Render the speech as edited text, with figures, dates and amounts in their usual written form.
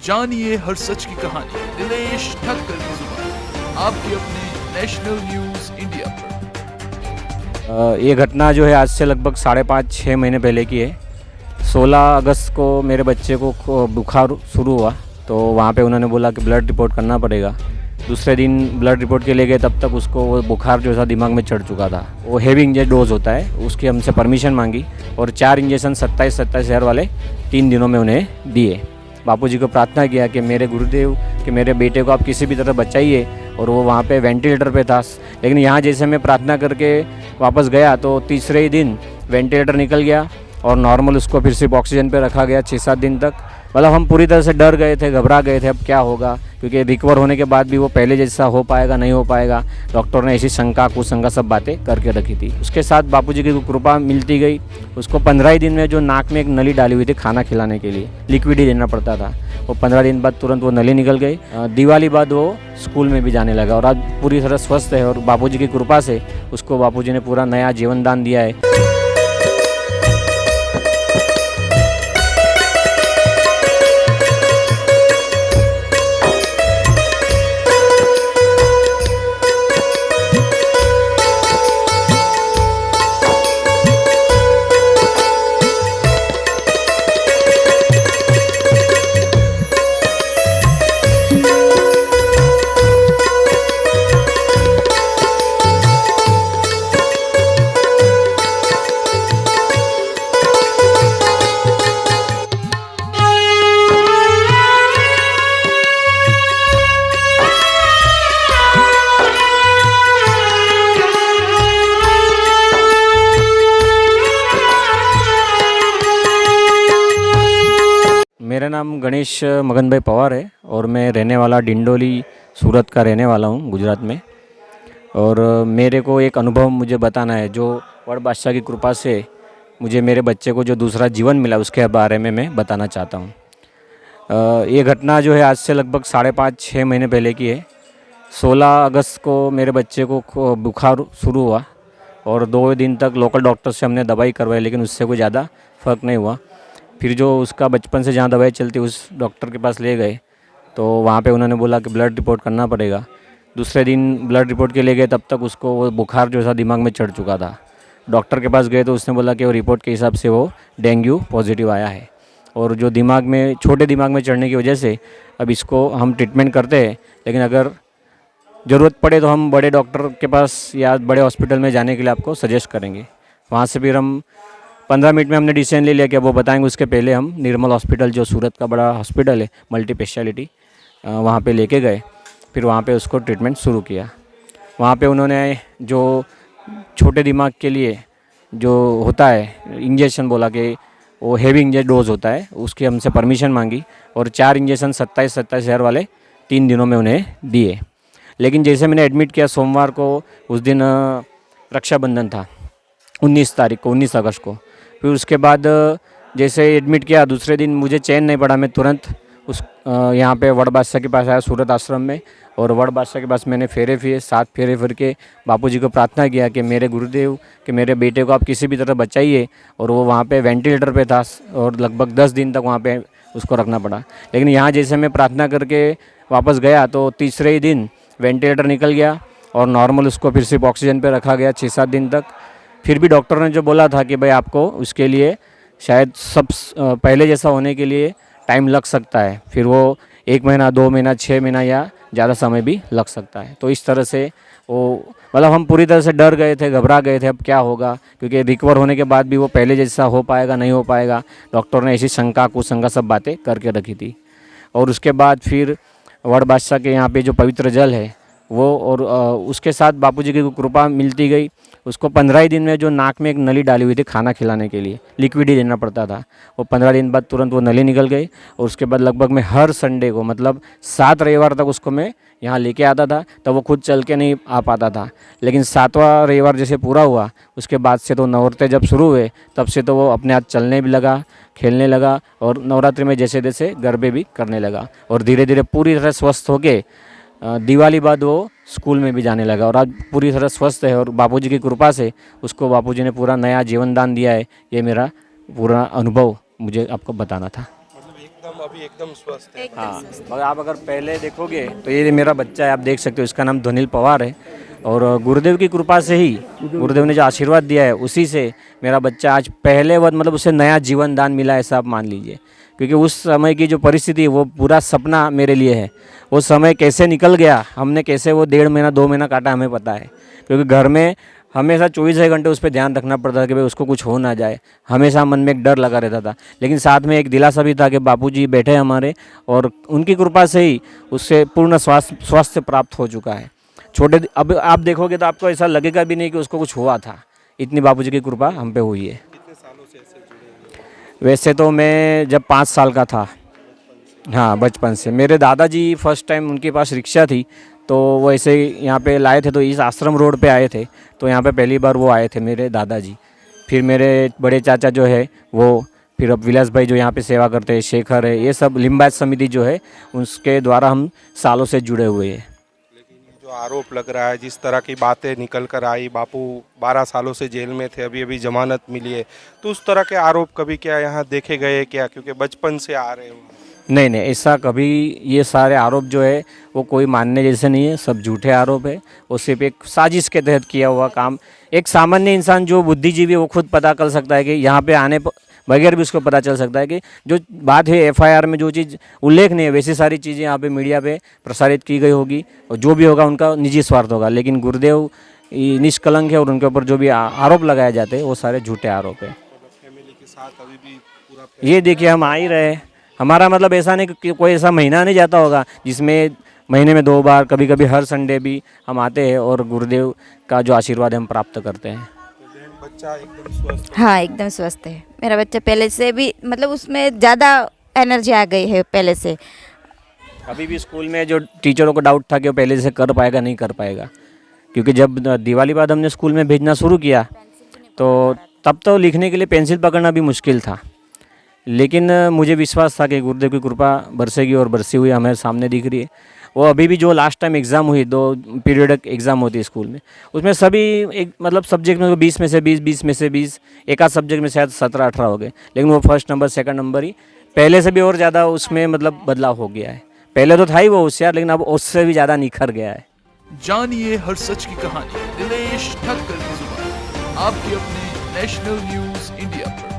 जानिए हर सच की कहानी दिनेश ठक्कर की जुबान आपके अपने नेशनल न्यूज इंडिया पर। ये घटना जो है आज से लगभग 5.5-6 महीने पहले की है। 16 अगस्त को मेरे बच्चे को बुखार शुरू हुआ, तो वहाँ पे उन्होंने बोला कि ब्लड रिपोर्ट करना पड़ेगा। दूसरे दिन ब्लड रिपोर्ट के लिए गए, तब तक उसको वो बुखार जो था दिमाग में चढ़ चुका था। वो हेवी इंजेक्शन डोज होता है, उसकी हमसे परमिशन मांगी और 4 इंजेक्शन 27 शहर वाले 3 दिनों में उन्हें दिए। बापूजी को प्रार्थना किया कि मेरे गुरुदेव कि मेरे बेटे को आप किसी भी तरह बचाइए, और वो वहाँ पे वेंटिलेटर पे था। लेकिन यहाँ जैसे मैं प्रार्थना करके वापस गया तो तीसरे ही दिन वेंटिलेटर निकल गया और नॉर्मल उसको फिर सिर्फ ऑक्सीजन पे रखा गया 6-7 दिन तक। मतलब हम पूरी तरह से डर गए थे, घबरा गए थे अब क्या होगा, क्योंकि रिकवर होने के बाद भी वो पहले जैसा हो पाएगा नहीं हो पाएगा। डॉक्टर ने ऐसी शंका कुशंका सब बातें करके रखी थी। उसके साथ बापूजी की कृपा मिलती गई। उसको 15 ही दिन में जो नाक में एक नली डाली हुई थी खाना खिलाने के लिए, लिक्विड ही देना पड़ता था, वो 15 दिन बाद तुरंत वो नली निकल गई। दिवाली बाद वो स्कूल में भी जाने लगा और आज पूरी तरह स्वस्थ है। और बापूजी की कृपा से उसको बापूजी ने पूरा नया जीवन दान दिया है। मेरा नाम गणेश मगन भाई पवार है और मैं रहने वाला डिंडोली सूरत का रहने वाला हूँ, गुजरात में। और मेरे को एक अनुभव मुझे बताना है जो वड़ बादशाह की कृपा से मुझे मेरे बच्चे को जो दूसरा जीवन मिला उसके बारे में मैं बताना चाहता हूँ। ये घटना जो है आज से लगभग 5.5-6 महीने पहले की है। 16 अगस्त को मेरे बच्चे को बुखार शुरू हुआ और 2 दिन तक लोकल डॉक्टर से हमने दवाई करवाई, लेकिन उससे कोई ज़्यादा फ़र्क नहीं हुआ। फिर जो उसका बचपन से जहाँ दवाई चलती उस डॉक्टर के पास ले गए, तो वहाँ पे उन्होंने बोला कि ब्लड रिपोर्ट करना पड़ेगा। दूसरे दिन ब्लड रिपोर्ट के लिए गए, तब तक उसको वो बुखार जो था दिमाग में चढ़ चुका था। डॉक्टर के पास गए तो उसने बोला कि वो रिपोर्ट के हिसाब से वो डेंगू पॉजिटिव आया है, और जो दिमाग में छोटे दिमाग में चढ़ने की वजह से अब इसको हम ट्रीटमेंट करते हैं। लेकिन अगर ज़रूरत पड़े तो हम बड़े डॉक्टर के पास या बड़े हॉस्पिटल में जाने के लिए आपको सजेस्ट करेंगे। वहाँ से फिर हम 15 मिनट में हमने डिसीजन ले लिया कि वो बताएंगे। उसके पहले हम निर्मल हॉस्पिटल, जो सूरत का बड़ा हॉस्पिटल है मल्टी स्पेशलिटी, वहाँ पे लेके गए। फिर वहाँ पे उसको ट्रीटमेंट शुरू किया। वहाँ पे उन्होंने जो छोटे दिमाग के लिए जो होता है इंजेक्शन, बोला कि वो हेवी इंजेक्शन डोज होता है, उसकी हमसे परमिशन मांगी और 4 इंजेक्शन 27 शहर वाले 3 दिनों में उन्हें दिए। लेकिन जैसे मैंने एडमिट किया सोमवार को, उस दिन रक्षाबंधन था 19 अगस्त को। फिर उसके बाद जैसे एडमिट किया, दूसरे दिन मुझे चैन नहीं पड़ा, मैं तुरंत उस यहाँ पे वड़ बादशाह के पास आया सूरत आश्रम में। और वड़ बादशाह के पास मैंने 7 फेरे फिर के बापूजी को प्रार्थना किया कि मेरे गुरुदेव कि मेरे बेटे को आप किसी भी तरह बचाइए। और वो वहाँ पे वेंटिलेटर पे था और लगभग 10 दिन तक वहाँ पे उसको रखना पड़ा। लेकिन यहाँ जैसे मैं प्रार्थना करके वापस गया तो तीसरे ही दिन वेंटिलेटर निकल गया और नॉर्मल उसको फिर सिर्फ ऑक्सीजन पे रखा गया 6-7 दिन तक। फिर भी डॉक्टर ने जो बोला था कि भाई आपको उसके लिए शायद सब पहले जैसा होने के लिए टाइम लग सकता है, फिर वो 1 महीना 2 महीना 6 महीना या ज़्यादा समय भी लग सकता है। तो इस तरह से वो मतलब हम पूरी तरह से डर गए थे, घबरा गए थे अब क्या होगा, क्योंकि रिकवर होने के बाद भी वो पहले जैसा हो पाएगा नहीं हो पाएगा। डॉक्टर ने ऐसी शंका कुशंका सब बातें करके रखी थी। और उसके बाद फिर वड़ बादशाह के यहाँ पे जो पवित्र जल है वो, और उसके साथ बापूजी की कृपा मिलती गई। उसको 15 ही दिन में जो नाक में एक नली डाली हुई थी खाना खिलाने के लिए, लिक्विड ही देना पड़ता था, वो 15 दिन बाद तुरंत वो नली निकल गई। और उसके बाद लगभग मैं हर संडे को, मतलब 7 रविवार तक उसको मैं यहाँ लेके आता था। तब वो खुद चल के नहीं आ पाता था, लेकिन 7वां रविवार जैसे पूरा हुआ उसके बाद से तो नवरात्रे जब शुरू हुए तब से तो वो अपने हाथ चलने भी लगा, खेलने लगा, और नवरात्रि में जैसे जैसे गरबे भी करने लगा। और धीरे धीरे पूरी तरह स्वस्थ होके दिवाली बाद वो स्कूल में भी जाने लगा और आज पूरी तरह स्वस्थ है। और बापूजी की कृपा से उसको बापूजी ने पूरा नया जीवन दान दिया है। ये मेरा पूरा अनुभव मुझे आपको बताना था। मतलब एक अभी एकदम स्वस्थ है। हाँ, मगर आप अगर पहले देखोगे तो ये मेरा बच्चा है, आप देख सकते हो, इसका नाम ध्वनिल पवार है। और गुरुदेव की कृपा से ही, गुरुदेव ने जो आशीर्वाद दिया है उसी से मेरा बच्चा आज पहले वक्त मतलब उसे नया जीवन दान मिला, ऐसा आप मान लीजिए। क्योंकि उस समय की जो परिस्थिति, वो पूरा सपना मेरे लिए है। वो समय कैसे निकल गया, हमने कैसे वो 1.5 महीना 2 महीना काटा, हमें पता है। क्योंकि घर में हमेशा 24 घंटे उस पर ध्यान रखना पड़ता था कि भाई उसको कुछ हो ना जाए। हमेशा मन में एक डर लगा रहता था, लेकिन साथ में एक दिलासा भी था कि बापूजी बैठे हमारे, और उनकी कृपा से ही उससे पूर्ण स्वास्थ्य प्राप्त हो चुका है। अब आप देखोगे तो आपको ऐसा लगेगा भी नहीं कि उसको कुछ हुआ था। इतनी बापूजी की कृपा हम पे हुई है। कितने सालों से ऐसे जुड़े हुए? वैसे तो मैं जब 5 साल का था, हाँ बचपन से, मेरे दादाजी फर्स्ट टाइम उनके पास रिक्शा थी, तो वो ऐसे यहाँ पे लाए थे, तो इस आश्रम रोड पे आए थे, तो यहाँ पे पहली बार वो आए थे मेरे दादाजी। फिर मेरे बड़े चाचा जो है वो, फिर अब विलास भाई जो यहाँ पे सेवा करते हैं, शेखर है, ये सब लिंबायत समिति जो है उसके द्वारा हम सालों से जुड़े हुए हैं। लेकिन ये जो आरोप लग रहा है, जिस तरह की बातें निकल कर आई, बापू 12 सालों से जेल में थे, अभी अभी जमानत मिली है, तो उस तरह के आरोप कभी क्या यहाँ देखे गए क्या? क्योंकि बचपन से आ रहे हो। नहीं नहीं, ऐसा कभी, ये सारे आरोप जो है वो कोई मानने जैसे नहीं है, सब झूठे आरोप है। वो सिर्फ एक साजिश के तहत किया हुआ काम। एक सामान्य इंसान जो बुद्धिजीवी, वो खुद पता कर सकता है कि यहाँ पे आने बगैर भी उसको पता चल सकता है कि जो बात है एफआईआर में, जो चीज़ उल्लेख नहीं है, वैसी सारी चीज़ें यहाँ पे मीडिया पे प्रसारित की गई होगी, और जो भी होगा उनका निजी स्वार्थ होगा। लेकिन गुरुदेव निष्कलंक है, और उनके ऊपर जो भी आरोप लगाए जाते हैं वो सारे झूठे आरोप है। फैमिली के साथ अभी भी पूरा ये देखिए, हम आ ही रहे। हमारा मतलब ऐसा नहीं कि कोई ऐसा महीना नहीं जाता होगा जिसमें महीने में 2 बार, कभी कभी हर संडे भी हम आते हैं और गुरुदेव का जो आशीर्वाद है हम प्राप्त करते हैं। बच्चा एकदम स्वस्थ? हाँ एकदम स्वस्थ है मेरा बच्चा। पहले से भी मतलब उसमें ज़्यादा एनर्जी आ गई है पहले से। अभी भी स्कूल में जो टीचरों को डाउट था कि वो पहले से कर पाएगा नहीं कर पाएगा, क्योंकि जब दिवाली बाद हमने स्कूल में भेजना शुरू किया तो तब तो लिखने के लिए पेंसिल पकड़ना भी मुश्किल था। लेकिन मुझे विश्वास था कि गुरुदेव की कृपा बरसेगी, और बरसी हुई हमें सामने दिख रही है। वो अभी भी जो लास्ट टाइम एग्ज़ाम हुई, 2 पीरियडिक एग्ज़ाम होती है स्कूल में, उसमें सभी एक मतलब सब्जेक्ट में 20 में से 20, 20 में से 20, एक आध सब्जेक्ट में शायद 17-18 हो गए, लेकिन वो फर्स्ट नंबर सेकंड नंबर ही, पहले से भी और ज़्यादा उसमें मतलब बदलाव हो गया है। पहले तो था ही वो होशियार, लेकिन अब उससे भी ज़्यादा निखर गया है। जानिए हर सच की कहानी दिनेश ठक्कर की जुबान, आपके अपने नेशनल न्यूज़ इंडिया पर।